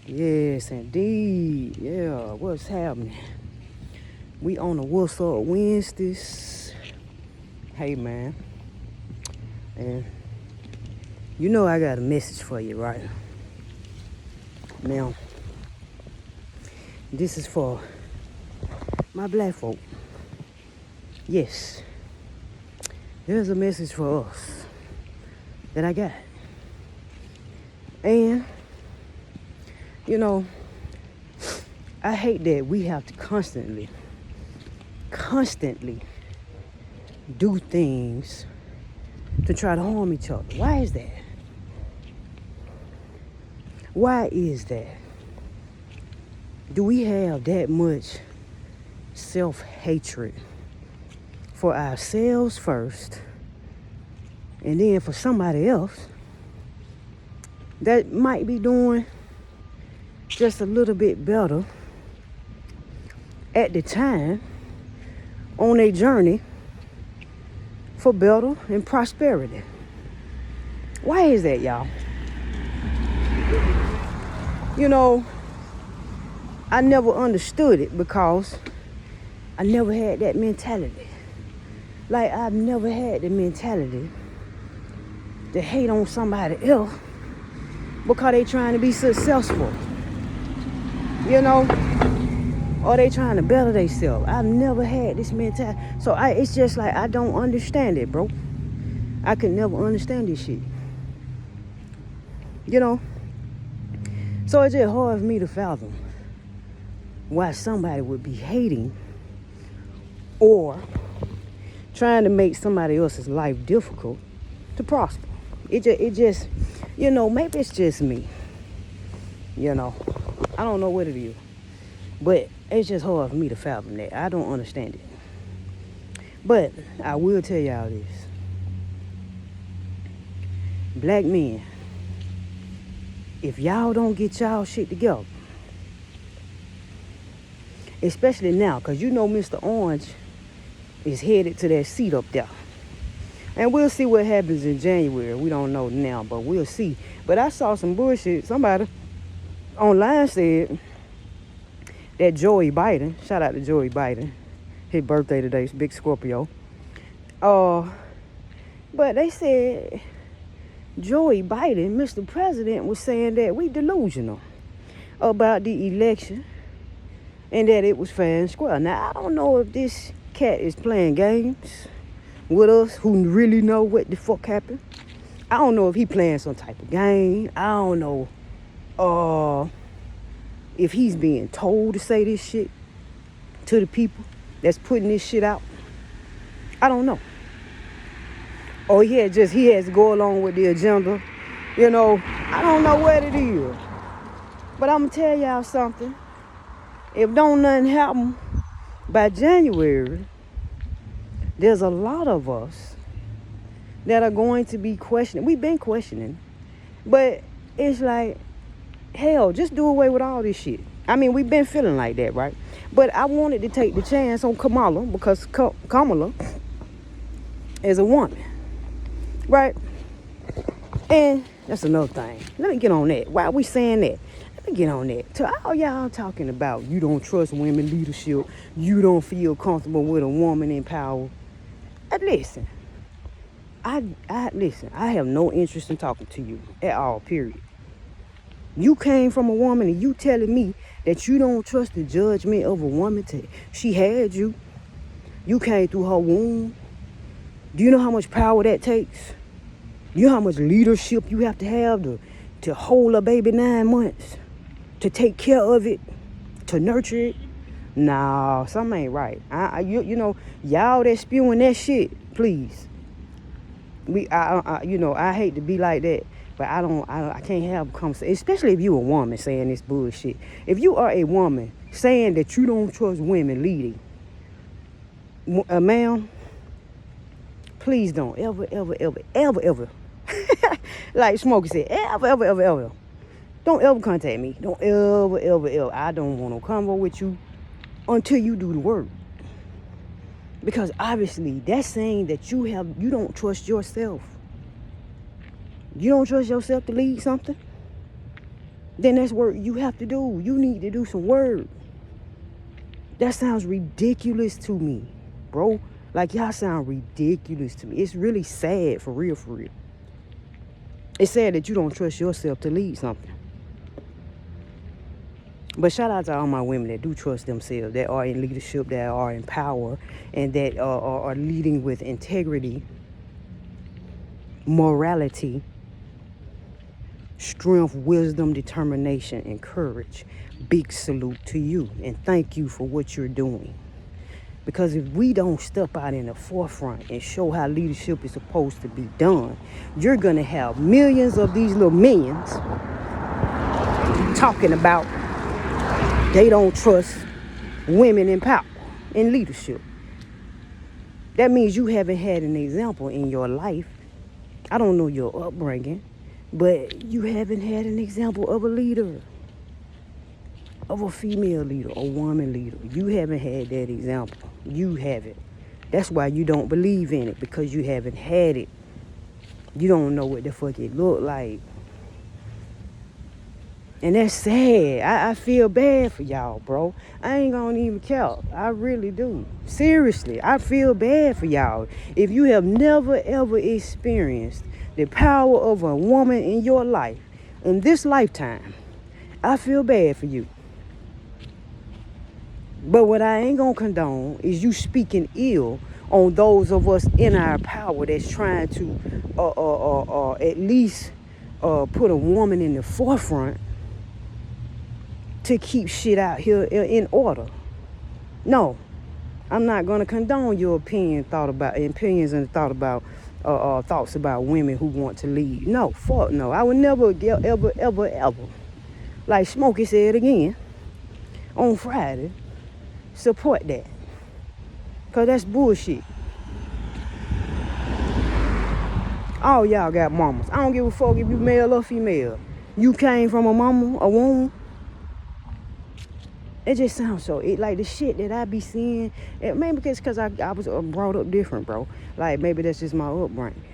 Yes, indeed. Yeah, what's happening? We on the What's Up Wednesdays. Hey, man. And you know I got a message for you, right? Now, this is for my black folk. Yes, there's a message for us that I got. And, you know, I hate that we have to constantly do things to try to harm each other. Why is that? Why is that? Do we have that much self-hatred for ourselves first, and then for somebody else that might be doing just a little bit better at the time on a journey for better and prosperity? Why is that, y'all? You know, I never understood it because I never had that mentality. Like, I've never had the mentality to hate on somebody else because they trying to be successful, you know, or they trying to better themselves. I've never had this mentality. So it's just like I don't understand it, bro. I could never understand this shit, you know. So it's just hard for me to fathom why somebody would be hating or trying to make somebody else's life difficult to prosper. It just, you know, maybe it's just me. You know, I don't know what it is, but it's just hard for me to fathom that. I don't understand it. But I will tell y'all this. Black men, if y'all don't get y'all shit together, especially now, because you know Mr. Orange is headed to that seat up there. And we'll see what happens in January. We don't know now, but we'll see. But I saw some bullshit. Somebody online said that Joey Biden, shout out to Joey Biden, his birthday today, is big Scorpio. But they said Joey Biden, Mr. President, was saying that we delusional about the election and that it was fair and square. Now, I don't know if this cat is playing games with us who really know what the fuck happened. I don't know if he playing some type of game. I don't know if he's being told to say this shit to the people that's putting this shit out. I don't know. Or he has to go along with the agenda. You know, I don't know what it is. But I'm going to tell y'all something. If don't nothing happen by January, there's a lot of us that are going to be questioning. We've been questioning. But it's like, hell, just do away with all this shit. I mean, we've been feeling like that, right? But I wanted to take the chance on Kamala because Kamala is a woman, right? And that's another thing. Let me get on that. Why are we saying that? Let me get on that. To all y'all talking about you don't trust women leadership, you don't feel comfortable with a woman in power. Listen, I have no interest in talking to you at all, period. You came from a woman and you telling me that you don't trust the judgment of a woman. She had you. You came through her womb. Do you know how much power that takes? You know how much leadership you have to hold a baby 9 months, to take care of it, to nurture it? Nah, something ain't right. You know, y'all that spewing that shit, please. I hate to be like that, but I can't have a conversation, especially if you a woman saying this bullshit. If you are a woman saying that you don't trust women leading, ma'am, please don't ever, like Smokey said, ever, don't ever contact me. Don't ever. I don't want to convo with you until you do the work. Because obviously that's saying that you don't trust yourself. You don't trust yourself to lead something? then that's work you have to do. You need to do some work. That sounds ridiculous to me, bro. Like, y'all sound ridiculous to me. It's really sad, for real, for real. It's sad that you don't trust yourself to lead something. But shout out to all my women that do trust themselves, that are in leadership, that are in power, and that are leading with integrity, morality, strength, wisdom, determination, and courage. Big salute to you, and thank you for what you're doing. Because if we don't step out in the forefront and show how leadership is supposed to be done, you're going to have millions of these little minions talking about they don't trust women in power, in leadership. That means you haven't had an example in your life. I don't know your upbringing, but you haven't had an example of a leader, of a female leader, a woman leader. You haven't had that example. You haven't. That's why you don't believe in it, because you haven't had it. You don't know what the fuck it look like. And that's sad. I feel bad for y'all, bro. I ain't gonna even count. I really do. Seriously, I feel bad for y'all. If you have never, ever experienced the power of a woman in your life, in this lifetime, I feel bad for you. But what I ain't gonna condone is you speaking ill on those of us in our power that's trying to at least put a woman in the forefront to keep shit out here in order. No, I'm not gonna condone your opinions and thoughts about women who want to lead. No, fuck no. I would never, ever, like Smokey said again on Friday, support that. Cause that's bullshit. All y'all got mamas. I don't give a fuck if you male or female. You came from a mama, a womb. It just sounds so, like the shit that I be seeing, maybe because I was brought up different, bro. Like, maybe that's just my upbringing.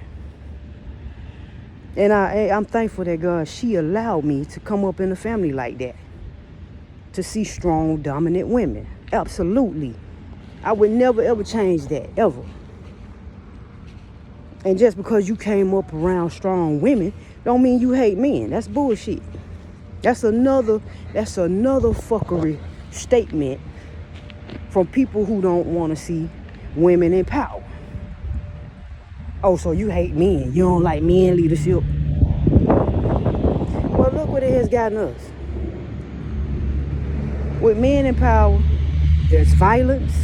And I'm thankful that God, she allowed me to come up in a family like that. To see strong, dominant women. Absolutely. I would never, ever change that, ever. And just because you came up around strong women, don't mean you hate men. That's bullshit. That's another fuckery statement from people who don't want to see women in power. Oh, so you hate men. You don't like men leadership. Well, look what it has gotten us. With men in power, there's violence,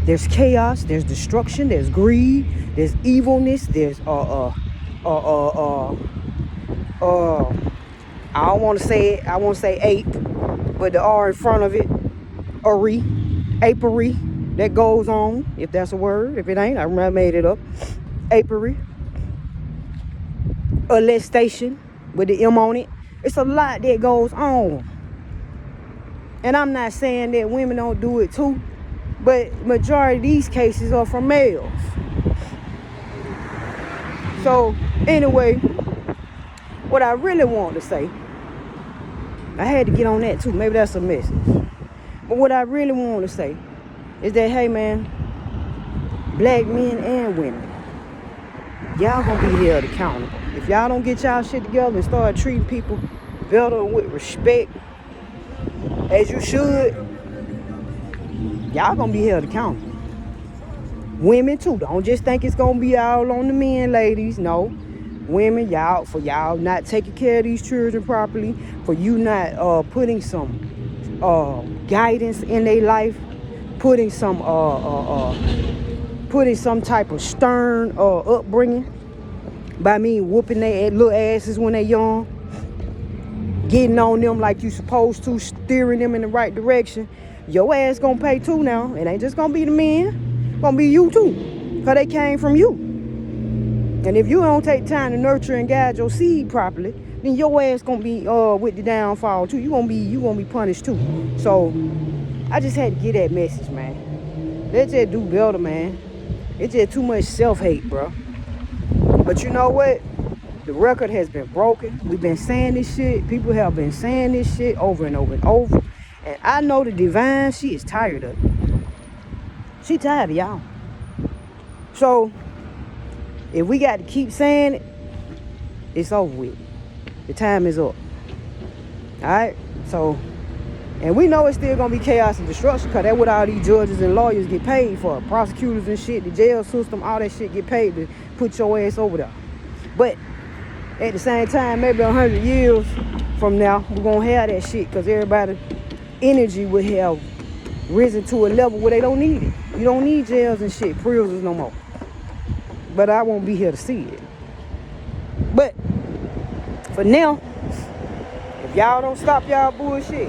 there's chaos, there's destruction, there's greed, there's evilness, there's I don't want to say it. I won't say ape, but the R in front of it, apery, that goes on, if that's a word. If it ain't, I made it up. Apery, molestation with the M on it. It's a lot that goes on. And I'm not saying that women don't do it too, but majority of these cases are from males. So anyway, what I really want to say, I had to get on that too. Maybe that's a message. But what I really want to say is that, hey man, black men and women, y'all gonna be held accountable. If y'all don't get y'all shit together and start treating people better with respect, as you should, y'all gonna be held accountable. Women too. Don't just think it's gonna be all on the men, ladies. No. Women, for y'all not taking care of these children properly, for you not putting some guidance in their life, putting some type of stern upbringing, by me whooping their little asses when they young, getting on them like you supposed to, steering them in the right direction. Your ass gonna pay too now. It ain't just gonna be the men, it's gonna be you too, cause they came from you. And if you don't take time to nurture and guide your seed properly, then your ass gonna be with the downfall too. You gonna be punished too. So I just had to get that message, man. Let's just do better, man. It's just too much self-hate, bro. But you know what? The record has been broken. We've been saying this shit. People have been saying this shit over and over and over. And I know the divine, she is tired of it. She tired of y'all. So, if we got to keep saying it, it's over with. The time is up. Alright? So, and we know it's still going to be chaos and destruction because that's what all these judges and lawyers get paid for. Prosecutors and shit, the jail system, all that shit get paid to put your ass over there. But at the same time, maybe 100 years from now, we're going to have that shit because everybody's energy will have risen to a level where they don't need it. You don't need jails and shit, prisons no more. But I won't be here to see it. But for now, if y'all don't stop y'all bullshit,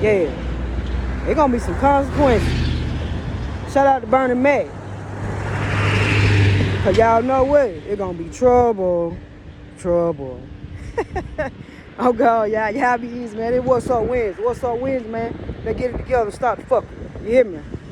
yeah, there's gonna be some consequences. Shout out to Bernie Mac. Cause y'all know what? It's gonna be trouble. Trouble. Oh God, y'all be easy, man. It What's Up Wednesday. What's Up Wednesday, man? Let's get it together. Stop the fucking. You hear me?